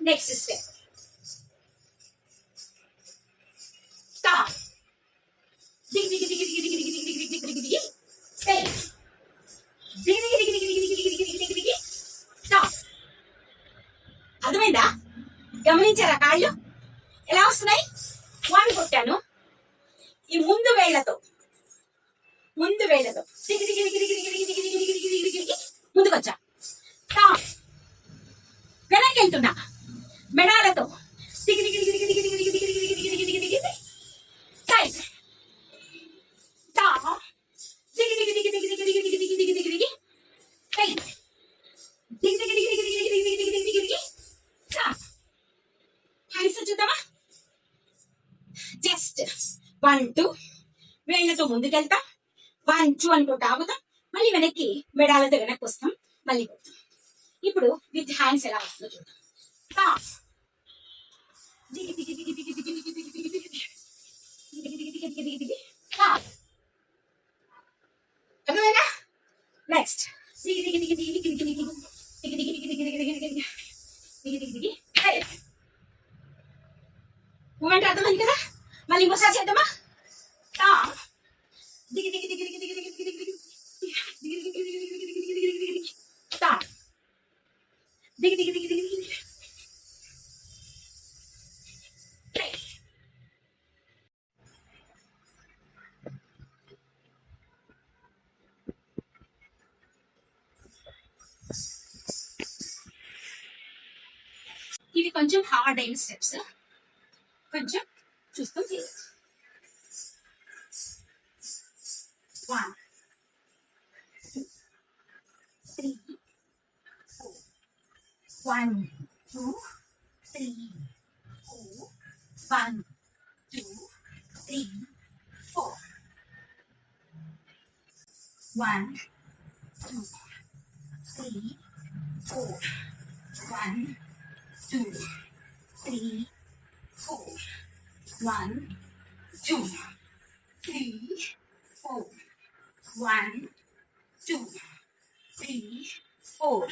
Next step. Stop. Dig, dig, dig, dig, dig, dig, dig, dig, dig, dig, dig, dig, dig. Stay. Dig, dig, dig, dig, dig, dig, dig, dig, dig, dig, dig. Stop. అర్థమైందా? గమనించారా కాళ్ళు ఎలా వస్తున్నాయి? One కొట్టాను, ఈ ముందు వేళ్లతో ముందుకొచ్చా. Top వెనక్కి వెళ్తున్నా, మెడాలతో సైడ్ టాప్ హ్యాండ్స్ చూద్దామా? జస్ట్ 1 2 వేళ్లతో ముందుకెళ్తాం, 1 2 అనుకుంటా ఆగుతాం, మళ్ళీ వెనక్కి మెడాలతో వెనక్కి వస్తాం, మళ్ళీ కొడతాం. ఇప్పుడు విత్ హ్యాండ్స్ ఎలా వస్తుందో చూద్దాం. టాప్ అర్థమైనా? నెక్స్ట్ మూమెంట్ అర్థమైంది కదా? మళ్ళీ ఇంకోసారి చేద్దామా? టాప్ టాప్ ఇవి కొంచెం హార్డ్ అయిన స్టెప్స్, కొంచెం చూస్తూ చేయొచ్చు. 1 2 3 4 1 2 3 4 1 2 3 4 1 2 3 4 1 2 3 4 1 2 3 4 1 2 3 4